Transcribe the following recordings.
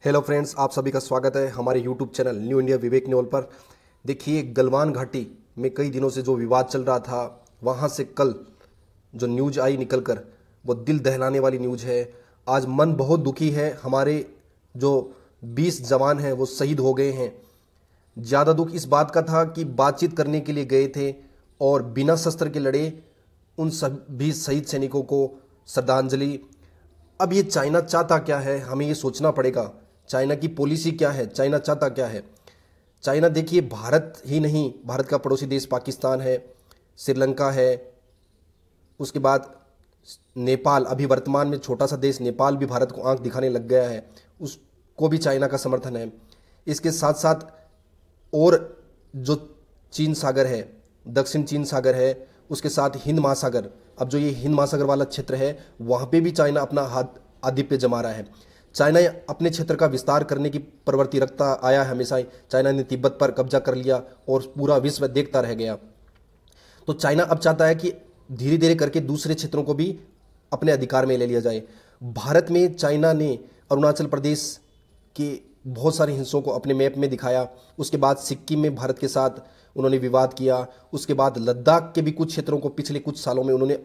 Hello friends, आप सभी का स्वागत है हमारे यूट्यूब चैनल न्यू इंडिया विवेक न्योल पर। देखिए, गलवान घाटी में कई दिनों से जो विवाद चल रहा था, वहाँ से कल जो न्यूज आई निकलकर, वो दिल दहलाने वाली न्यूज है। आज मन बहुत दुखी है। हमारे जो 20 जवान हैं वो शहीद हो गए हैं। ज़्यादा दुख इस बात का था कि बातचीत करने के लिए गए थे और बिना शस्त्र के लड़े उन सभी शहीद सैनिकों को श्रद्धांजलि। अब ये चाइना चाहता क्या है, हमें ये सोचना पड़ेगा। चाइना की पॉलिसी क्या है, चाइना चाहता क्या है। चाइना देखिए, भारत ही नहीं, भारत का पड़ोसी देश पाकिस्तान है, श्रीलंका है, उसके बाद नेपाल, अभी वर्तमान में छोटा सा देश नेपाल भी भारत को आंख दिखाने लग गया है, उसको भी चाइना का समर्थन है। इसके साथ साथ और जो चीन सागर है, दक्षिण चीन सागर है, उसके साथ हिंद महासागर, अब जो ये हिंद महासागर वाला क्षेत्र है वहाँ पे भी चाइना अपना हाथ आधिपत्य जमा रहा है। चाइना अपने क्षेत्र का विस्तार करने की प्रवृत्ति रखता आया है हमेशा ही। चाइना ने तिब्बत पर कब्जा कर लिया और पूरा विश्व देखता रह गया। तो चाइना अब चाहता है कि धीरे धीरे करके दूसरे क्षेत्रों को भी अपने अधिकार में ले लिया जाए। भारत में चाइना ने अरुणाचल प्रदेश के बहुत सारे हिस्सों को अपने मैप में दिखाया। उसके बाद सिक्किम में भारत के साथ उन्होंने विवाद किया। उसके बाद लद्दाख के भी कुछ क्षेत्रों को पिछले कुछ सालों में उन्होंने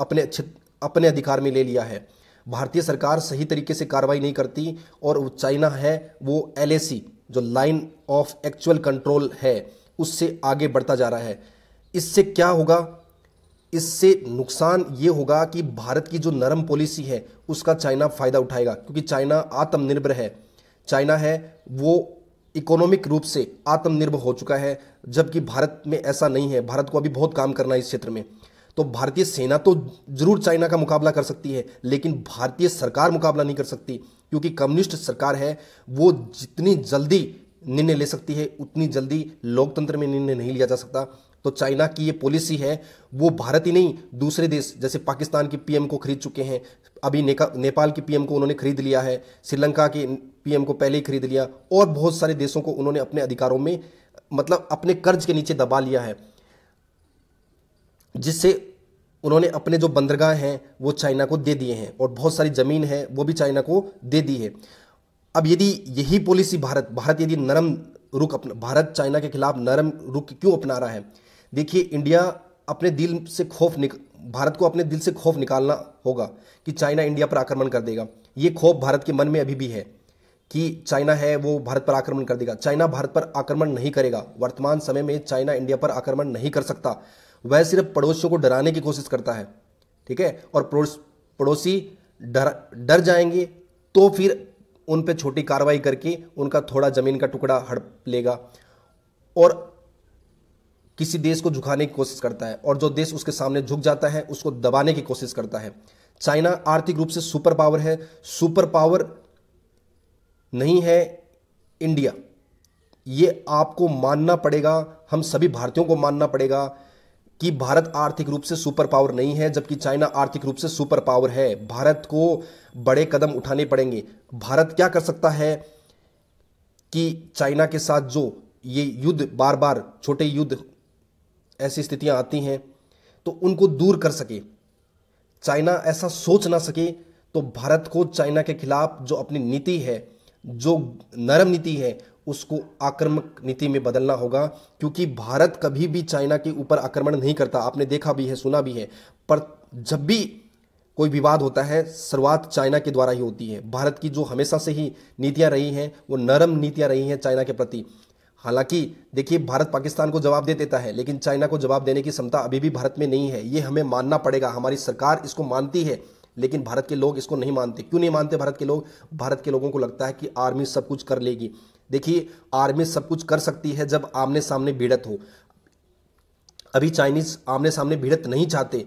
अपने अधिकार में ले लिया है। भारतीय सरकार सही तरीके से कार्रवाई नहीं करती और चाइना है वो LAC, जो लाइन ऑफ एक्चुअल कंट्रोल है, उससे आगे बढ़ता जा रहा है। इससे क्या होगा? इससे नुकसान ये होगा कि भारत की जो नरम पॉलिसी है उसका चाइना फायदा उठाएगा, क्योंकि चाइना आत्मनिर्भर है। चाइना है वो इकोनॉमिक रूप से आत्मनिर्भर हो चुका है, जबकि भारत में ऐसा नहीं है। भारत को अभी बहुत काम करना है इस क्षेत्र में। तो भारतीय सेना तो जरूर चाइना का मुकाबला कर सकती है, लेकिन भारतीय सरकार मुकाबला नहीं कर सकती, क्योंकि कम्युनिस्ट सरकार है। वो जितनी जल्दी निर्णय ले सकती है उतनी जल्दी लोकतंत्र में निर्णय नहीं लिया जा सकता। तो चाइना की ये पॉलिसी है, वो भारत ही नहीं, दूसरे देश जैसे पाकिस्तान के PM को खरीद चुके हैं। अभी नेपाल के PM को उन्होंने खरीद लिया है, श्रीलंका के PM को पहले ही खरीद लिया, और बहुत सारे देशों को उन्होंने अपने अधिकारों में, मतलब अपने कर्ज के नीचे दबा लिया है, जिससे उन्होंने अपने जो बंदरगाह हैं वो चाइना को दे दिए हैं, और बहुत सारी ज़मीन है वो भी चाइना को दे दी है। अब यदि यही पॉलिसी भारत यदि नरम रुख भारत चाइना के खिलाफ नरम रुख क्यों अपना रहा है? देखिए, इंडिया अपने दिल से भारत को अपने दिल से खौफ निकालना होगा कि चाइना इंडिया पर आक्रमण कर देगा। ये खौफ भारत के मन में अभी भी है कि चाइना है वो भारत पर आक्रमण कर देगा। चाइना भारत पर आक्रमण नहीं करेगा। वर्तमान समय में चाइना इंडिया पर आक्रमण नहीं कर सकता। वह सिर्फ पड़ोसियों को डराने की कोशिश करता है, ठीक है, और पड़ोसी डर जाएंगे तो फिर उन पे छोटी कार्रवाई करके उनका थोड़ा जमीन का टुकड़ा हड़प लेगा और किसी देश को झुकाने की कोशिश करता है, और जो देश उसके सामने झुक जाता है उसको दबाने की कोशिश करता है। चाइना आर्थिक रूप से सुपर पावर है, सुपर पावर नहीं है इंडिया। ये आपको मानना पड़ेगा, हम सभी भारतीयों को मानना पड़ेगा कि भारत आर्थिक रूप से सुपर पावर नहीं है, जबकि चाइना आर्थिक रूप से सुपर पावर है। भारत को बड़े कदम उठाने पड़ेंगे। भारत क्या कर सकता है कि चाइना के साथ जो ये युद्ध, बार बार छोटे युद्ध, ऐसी स्थितियां आती हैं तो उनको दूर कर सके। चाइना ऐसा सोच ना सके, तो भारत को चाइना के खिलाफ जो अपनी नीति है, जो नरम नीति है, उसको आक्रामक नीति में बदलना होगा, क्योंकि भारत कभी भी चाइना के ऊपर आक्रमण नहीं करता। आपने देखा भी है, सुना भी है, पर जब भी कोई विवाद होता है शुरुआत चाइना के द्वारा ही होती है। भारत की जो हमेशा से ही नीतियां रही हैं वो नरम नीतियां रही हैं चाइना के प्रति। हालांकि देखिए, भारत पाकिस्तान को जवाब दे देता है, लेकिन चाइना को जवाब देने की क्षमता अभी भी भारत में नहीं है। ये हमें मानना पड़ेगा। हमारी सरकार इसको मानती है, लेकिन भारत के लोग इसको नहीं मानते। क्यों नहीं मानते भारत के लोग? भारत के लोगों को लगता है कि आर्मी सब कुछ कर लेगी। देखिए, आर्मी सब कुछ कर सकती है जब आमने सामने भिड़त हो। अभी चाइनीज आमने सामने भिड़त नहीं चाहते।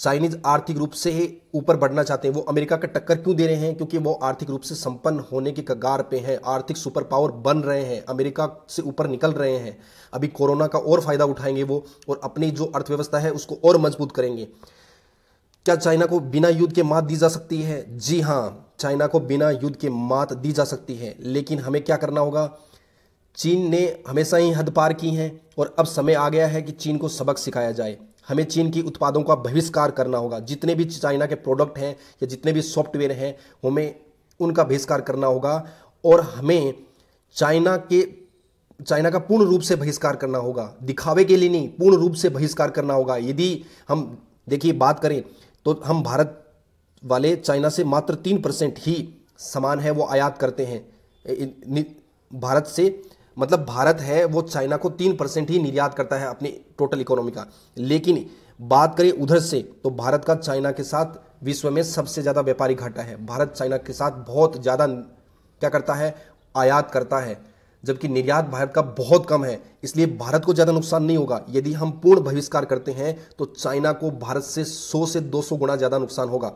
चाइनीज आर्थिक रूप से ही ऊपर बढ़ना चाहते हैं। वो अमेरिका का टक्कर क्यों दे रहे हैं? क्योंकि वो आर्थिक रूप से संपन्न होने की कगार पे हैं, आर्थिक सुपर पावर बन रहे हैं, अमेरिका से ऊपर निकल रहे हैं। अभी कोरोना का और फायदा उठाएंगे वो, और अपनी जो अर्थव्यवस्था है उसको और मजबूत करेंगे। क्या चाइना को बिना युद्ध के मात दी जा सकती है? जी हाँ, चाइना को बिना युद्ध के मात दी जा सकती है, लेकिन हमें क्या करना होगा? चीन ने हमेशा ही हद पार की है, और अब समय आ गया है कि चीन को सबक सिखाया जाए। हमें चीन की उत्पादों का बहिष्कार करना होगा। जितने भी चाइना के प्रोडक्ट हैं या जितने भी सॉफ्टवेयर हैं, हमें उनका बहिष्कार करना होगा और हमें चाइना का पूर्ण रूप से बहिष्कार करना होगा, दिखावे के लिए नहीं, पूर्ण रूप से बहिष्कार करना होगा। यदि हम देखिए बात करें तो हम भारत वाले चाइना से मात्र 3% ही सामान है वो आयात करते हैं भारत से, मतलब भारत है वो चाइना को 3% ही निर्यात करता है अपनी टोटल इकोनॉमी का। लेकिन बात करें उधर से तो भारत का चाइना के साथ विश्व में सबसे ज़्यादा व्यापारिक घाटा है। भारत चाइना के साथ बहुत ज़्यादा क्या करता है, आयात करता है, जबकि निर्यात भारत का बहुत कम है। इसलिए भारत को ज़्यादा नुकसान नहीं होगा। यदि हम पूर्ण बहिष्कार करते हैं तो चाइना को भारत से 100 से 200 गुना ज़्यादा नुकसान होगा।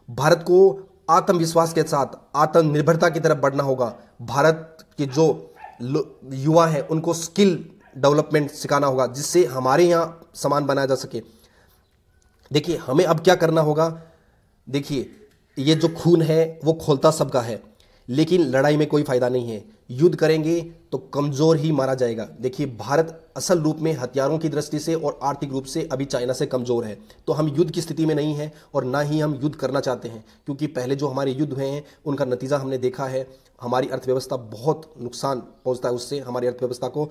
भारत को आत्मविश्वास के साथ आत्मनिर्भरता की तरफ बढ़ना होगा। भारत के जो युवा हैं उनको स्किल डेवलपमेंट सिखाना होगा, जिससे हमारे यहाँ सामान बनाया जा सके। देखिए हमें अब क्या करना होगा, देखिए ये जो खून है वो खोलता सबका है, लेकिन लड़ाई में कोई फायदा नहीं है। युद्ध करेंगे तो कमजोर ही मारा जाएगा। देखिए भारत असल रूप में हथियारों की दृष्टि से और आर्थिक रूप से अभी चाइना से कमजोर है, तो हम युद्ध की स्थिति में नहीं है और ना ही हम युद्ध करना चाहते हैं, क्योंकि पहले जो हमारे युद्ध हुए हैं उनका नतीजा हमने देखा है। हमारी अर्थव्यवस्था बहुत नुकसान पहुंचता है उससे हमारी अर्थव्यवस्था को।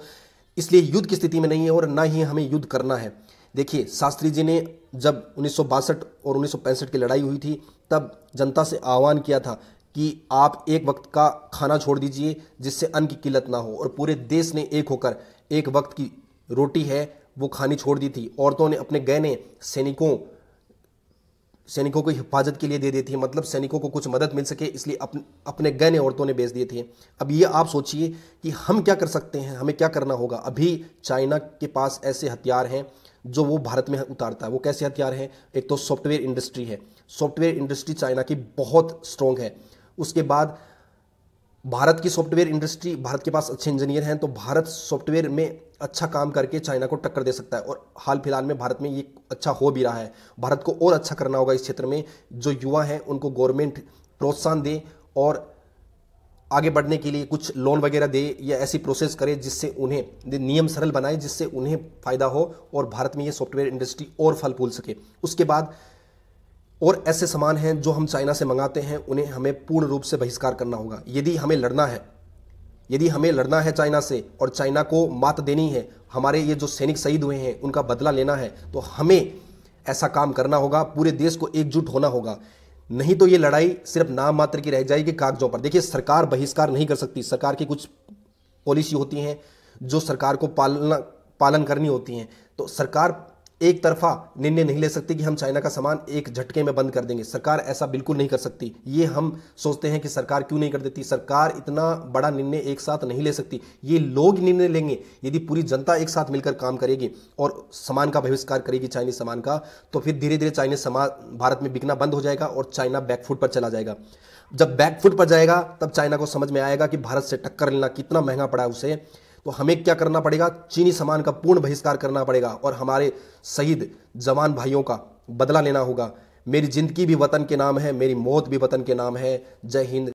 इसलिए युद्ध की स्थिति में नहीं है और ना ही हमें युद्ध करना है। देखिए शास्त्री जी ने जब 1962 और 1965 की लड़ाई हुई थी तब जनता से आह्वान किया था कि आप एक वक्त का खाना छोड़ दीजिए जिससे अन्न की किल्लत ना हो, और पूरे देश ने एक होकर एक वक्त की रोटी है वो खानी छोड़ दी थी। औरतों ने अपने गहने सैनिकों की हिफाजत के लिए दे दी थी, मतलब सैनिकों को कुछ मदद मिल सके इसलिए अपने गहने औरतों ने बेच दिए थे। अब ये आप सोचिए कि हम क्या कर सकते हैं, हमें क्या करना होगा। अभी चाइना के पास ऐसे हथियार हैं जो वो भारत में उतारता है। वो कैसे हथियार हैं, एक तो सॉफ्टवेयर इंडस्ट्री है, सॉफ्टवेयर इंडस्ट्री चाइना की बहुत स्ट्रॉन्ग है। उसके बाद भारत की सॉफ्टवेयर इंडस्ट्री, भारत के पास अच्छे इंजीनियर हैं, तो भारत सॉफ्टवेयर में अच्छा काम करके चाइना को टक्कर दे सकता है। और हाल फिलहाल में भारत में ये अच्छा हो भी रहा है। भारत को और अच्छा करना होगा इस क्षेत्र में। जो युवा हैं उनको गवर्नमेंट प्रोत्साहन दे और आगे बढ़ने के लिए कुछ लोन वगैरह दे या ऐसी प्रोसेस करे जिससे उन्हें नियम सरल बनाए, जिससे उन्हें फायदा हो और भारत में ये सॉफ्टवेयर इंडस्ट्री और फल फूल सके। उसके बाद और ऐसे सामान हैं जो हम चाइना से मंगाते हैं, उन्हें हमें पूर्ण रूप से बहिष्कार करना होगा। यदि हमें लड़ना है चाइना से और चाइना को मात देनी है, हमारे ये जो सैनिक शहीद हुए हैं उनका बदला लेना है, तो हमें ऐसा काम करना होगा। पूरे देश को एकजुट होना होगा, नहीं तो ये लड़ाई सिर्फ नाम मात्र की रह जाएगी कागजों पर। देखिए सरकार बहिष्कार नहीं कर सकती, सरकार की कुछ पॉलिसी होती हैं जो सरकार को पालन करनी होती हैं। तो सरकार एक तरफा निर्णय नहीं ले सकती कि हम चाइना का सामान एक झटके में बंद कर देंगे। सरकार ऐसा बिल्कुल नहीं कर सकती। ये हम सोचते हैं कि सरकार क्यों नहीं कर देती, सरकार इतना बड़ा निर्णय एक साथ नहीं ले सकती। ये लोग निर्णय लेंगे। यदि पूरी जनता एक साथ मिलकर काम करेगी और सामान का बहिष्कार करेगी चाइनीज सामान का, तो फिर धीरे धीरे चाइनीज सामान भारत में बिकना बंद हो जाएगा और चाइना बैकफुट पर चला जाएगा। जब बैकफुट पर जाएगा तब चाइना को समझ में आएगा कि भारत से टक्कर लेना कितना महंगा पड़ा है उसे। तो हमें क्या करना पड़ेगा, चीनी सामान का पूर्ण बहिष्कार करना पड़ेगा और हमारे शहीद जवान भाइयों का बदला लेना होगा। मेरी जिंदगी भी वतन के नाम है, मेरी मौत भी वतन के नाम है। जय हिंद।